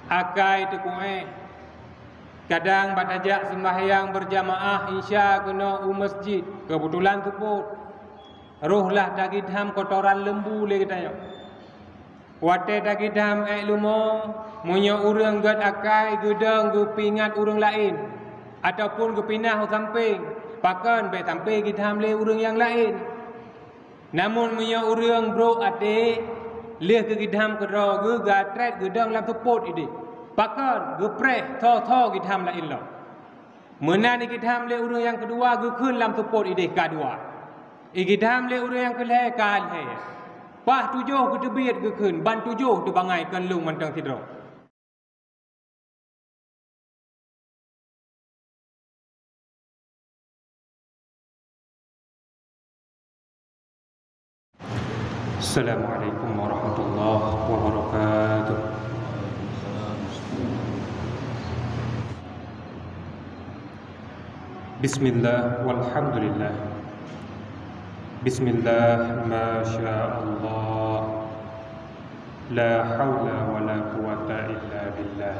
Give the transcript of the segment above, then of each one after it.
akai tekuai. Kadang bat ajak sembahyang berjamaah isya kena masjid, kebetulan tu pun rohlah dagit ham kotoran lembu le katanya. Wate dagit ham lumo munyo urang gad akai gedang ge pingat urang lain ataupun ge pinah samping pakan be sampai kita ham le urang yang lain. Namun munyo urang bro ate leh ke gidham ke ro ge gatret gedang lam tepot ide. Pakan gepreh tho kita ham lain lo. Menan kita ham le urang yang kedua ge keun lam tepot ide kadua. Kita ham le urang yang keleh kal he. Pah tujuh ke tebit ge keun ban tujuh tu bangai kan lung mantang tidro. Assalamualaikum warahmatullahi wabarakatuh. Bismillah walhamdulillah. Bismillah masyaallah. La haula wala quwata illa billah.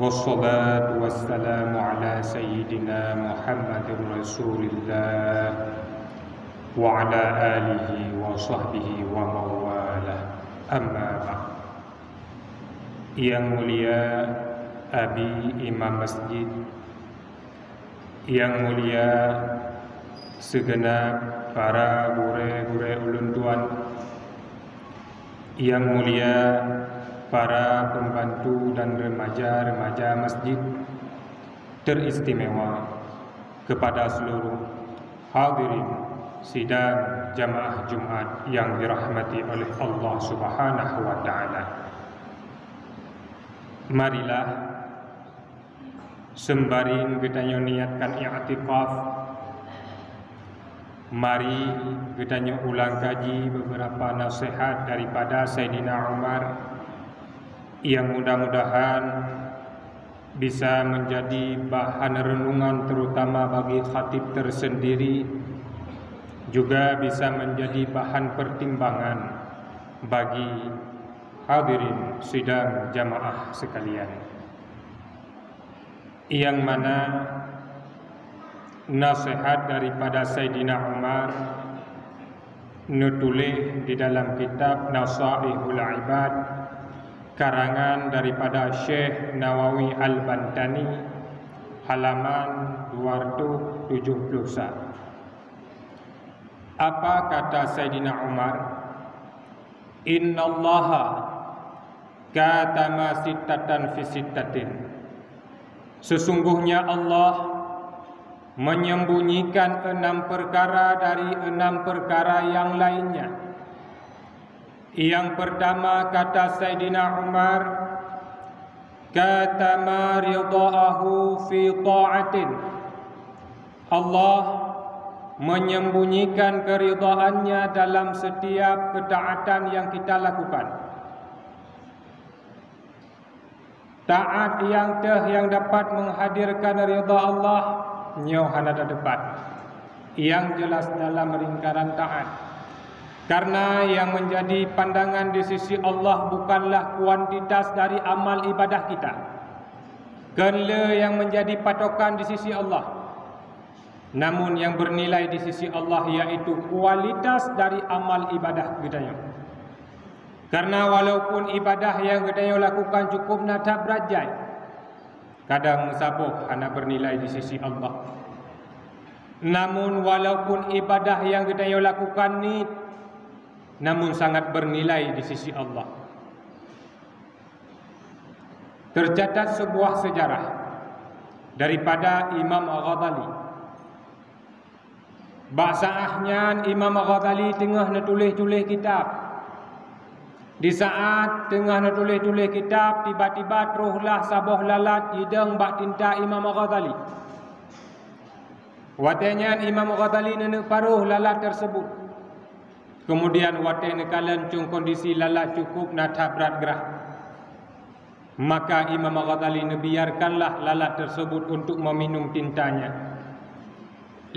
Wassalatu wassalamu ala sayyidina Muhammadir Rasulillah wa ala alihi wa sahbihi wa mawalah. Amma ba'd. Yang mulia Abi Imam Masjid, yang mulia segenap para gure-gure ulun tuan, yang mulia para pembantu dan remaja-remaja masjid, teristimewa kepada seluruh hadirin sidang jamaah Jumat yang dirahmati oleh Allah Subhanahu wa taala. Marilah sembari kita niatkan i'tikaf, mari kita ulang kaji beberapa nasihat daripada Sayyidina Umar yang mudah-mudahan bisa menjadi bahan renungan terutama bagi khatib tersendiri, juga bisa menjadi bahan pertimbangan bagi hadirin sidang jamaah sekalian. Yang mana nasihat daripada Sayyidina Umar nutulis di dalam kitab Nasaihul Ibad karangan daripada Syekh Nawawi Al-Bantani, halaman 271. Apa kata Sayyidina Umar? Innallaha katama sittatan fi sittatin. Sesungguhnya Allah menyembunyikan 6 perkara dari 6 perkara yang lainnya. Yang pertama kata Sayyidina Umar, katama ridaahu fi ta'atin. Allah menyembunyikan keridhaannya dalam setiap ketaatan yang kita lakukan. Taat yang dapat menghadirkan ridha Allah nyoh ada debat. Yang jelas dalam lingkaran taat. Karena yang menjadi pandangan di sisi Allah bukanlah kuantitas dari amal ibadah kita. Kenle yang menjadi patokan di sisi Allah. Namun yang bernilai di sisi Allah yaitu kualitas dari amal ibadah kita. Karena walaupun ibadah yang kita lakukan cukup natap berajai, kadang musaboh anak bernilai di sisi Allah. Namun walaupun ibadah yang kita lakukan ni namun sangat bernilai di sisi Allah. Tercatat sebuah sejarah daripada Imam Ghazali. Bahasanya Imam Ghazali tengah nulis kitab. Di saat tengah nulis kitab, tiba-tiba teruhlah saboh lalat hidang bak tinta Imam Ghazali. Watenya Imam Ghazali nenek paruh lalat tersebut. Kemudian watenya kalan cung kondisi lalat cukup natah berat gerah. Maka Imam Ghazali biarkanlah lalat tersebut untuk meminum tintanya.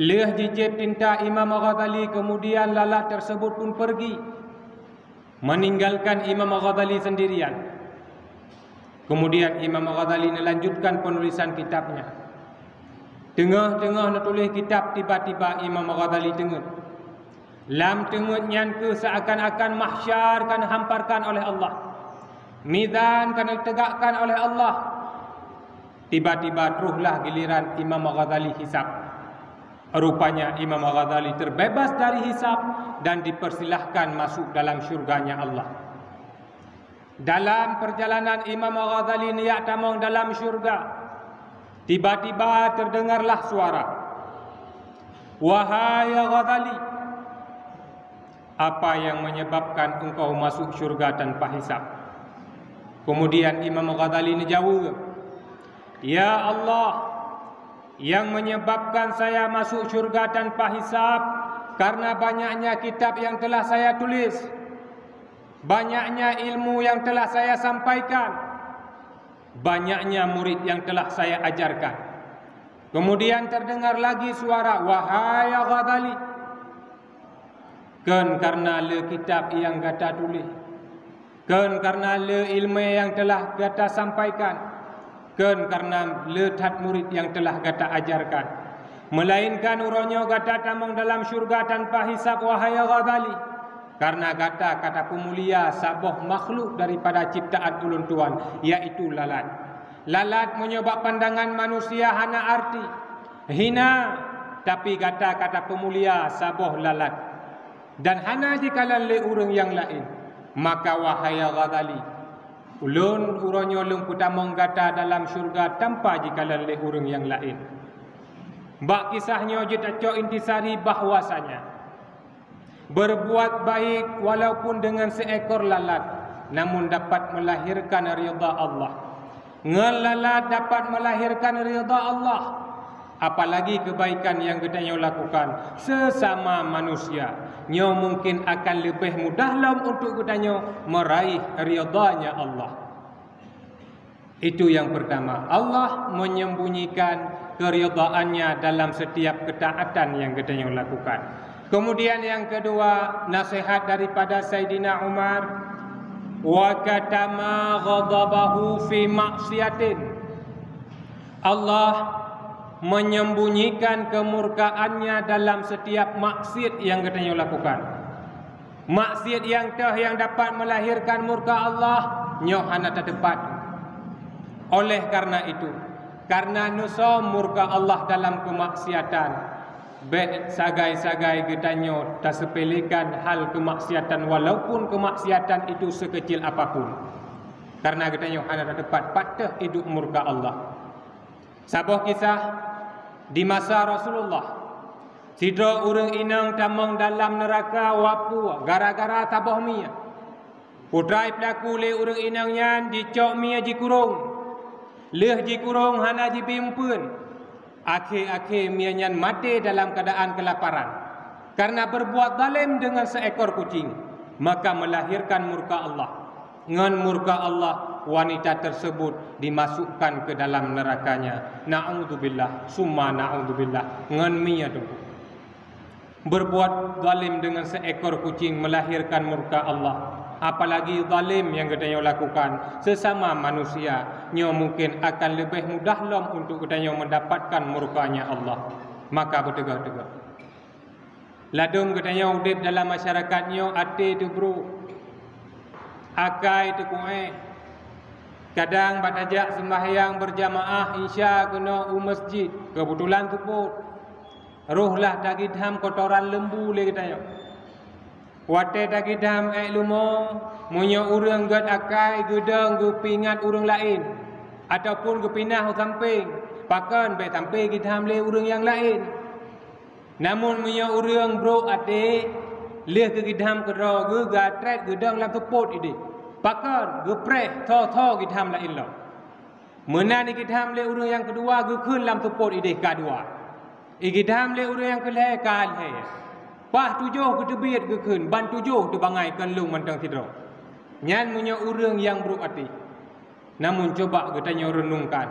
Leh jijib tinta Imam Ghazali, kemudian lalat tersebut pun pergi, meninggalkan Imam Ghazali sendirian. Kemudian Imam Ghazali melanjutkan penulisan kitabnya. Tengah-tengah nak tulis kitab, tiba-tiba Imam Ghazali dengar. Lam tengah nyan ke seakan-akan mahsyar kan hamparkan oleh Allah. Mizan kan ditegakkan oleh Allah. Tiba-tiba teruhlah giliran Imam Ghazali hisab. Rupanya Imam Ghazali terbebas dari hisab dan dipersilahkan masuk dalam syurganya Allah. Dalam perjalanan Imam Ghazali niat tamang dalam syurga, tiba-tiba terdengarlah suara, "Wahai Ghazali, apa yang menyebabkan engkau masuk syurga tanpa hisab?" Kemudian Imam Ghazali menjawab, "Ya Allah, yang menyebabkan saya masuk syurga tanpa hisab karena banyaknya kitab yang telah saya tulis, banyaknya ilmu yang telah saya sampaikan, banyaknya murid yang telah saya ajarkan." Kemudian terdengar lagi suara, "Wahai Ghazali, kan karena le kitab yang kata tulis, kan karena le ilmu yang telah kata sampaikan, kan karena le tat murid yang telah kata ajarkan, melainkan uronyo kata tamang dalam syurga tanpa hisab, wahai Ghazali, karena kata pemulia saboh makhluk daripada ciptaan ulun Tuhan, yaitu lalat. Lalat menyebab pandangan manusia hana arti, hina, tapi kata pemulia saboh lalat. Dan hana jikalau le urang yang lain. Maka wahai Ghazali, ulun uronyo lung putamong kata dalam syurga tanpa jikalau le urang yang lain. Bak kisahnya jetaco intisari bahwasanya berbuat baik walaupun dengan seekor lalat, namun dapat melahirkan ridha Allah. Ngelalat dapat melahirkan ridha Allah. Apalagi kebaikan yang kita lakukan sesama manusia, nyo mungkin akan lebih mudah untuk kita meraih ridhanya Allah. Itu yang pertama. Allah menyembunyikan keridhaannya dalam setiap ketaatan yang kita lakukan. Kemudian yang kedua, nasihat daripada Sayyidina Umar, wa katama ghadabahu fi maksiatin. Allah menyembunyikan kemurkaannya dalam setiap maksiat yang kita lakukan. Maksiat yang dapat melahirkan murka Allah, nyo hana terdapat. Oleh karena itu, karena nuso murka Allah dalam kemaksiatan, baik sagai-sagai getanyo tak sepelekan hal kemaksiatan walaupun kemaksiatan itu sekecil apapun. Karena getanyo hana dapat patah hidup murka Allah. Sabuh kisah di masa Rasulullah, sidra urang inang tamang dalam neraka wapu gara-gara taboh mia. Putrai pelaku le urang inangnya dicok mia jikurung. Leh jikurung hana jibimpun. Akhir-akhir mianyan mati dalam keadaan kelaparan karena berbuat zalim dengan seekor kucing, maka melahirkan murka Allah. Ngan murka Allah, wanita tersebut dimasukkan ke dalam nerakanya. Na'udzubillah, summa na'udzubillah. Ngan miya tu berbuat zalim dengan seekor kucing melahirkan murka Allah. Apalagi zalim yang kita lakukan sesama manusia, nyo mungkin akan lebih mudah untuk kita mendapatkan murkanya Allah. Maka bertegak-tegak ladung kita hidup dalam masyarakatnya ate tu bro, akai tu kuai. Kadang badajak sembahyang berjamaah isya kena masjid, kebetulan tu pun rohlah dagidham kotoran lembu le kita yo. Wate dagidham lumo munyo urang gad akai gedang gepingat urang lain ataupun gepinah samping pakan be sampai gidham le urang yang lain. Namun munyo urang bro ate leh ke gidham kedro ge gatret gedang lam tepot ide. Pakan gepreh tho gidham lain lo. Menani gidham le urang yang kedua ge keun lam tepot ide kadua. Igidham le urang yang keleh kal he. Pah tujuh ke tebit ke keun, ban tujuh tu bangai kan lung mantang tidro. Nyan munyo urang yang buruk hati. Namun coba kita renungkan,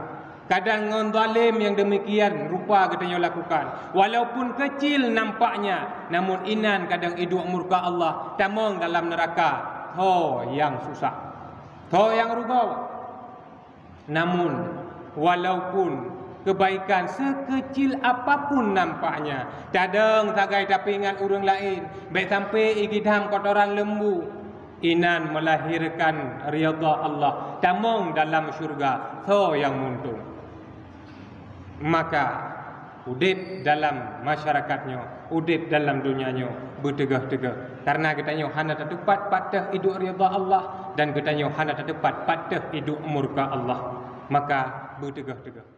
kadang ngon zalim yang demikian rupa kita lakukan, walaupun kecil nampaknya, namun inan kadang hidup murka Allah tamang dalam neraka. Tho yang susah, tho yang rugau. Namun walaupun kebaikan sekecil apapun nampaknya, cadang tagai tapi ingat orang lain, baik sampai ikidam kotoran lembu, inan melahirkan riyadha Allah, tamong dalam syurga, so yang muntung. Maka udip dalam masyarakatnya, udip dalam dunianya bertegah-tegah. Karena katanya hana terdapat patah hidup riyadha Allah, dan katanya hana terdapat patah hidup murka Allah. Maka bertegah-tegah.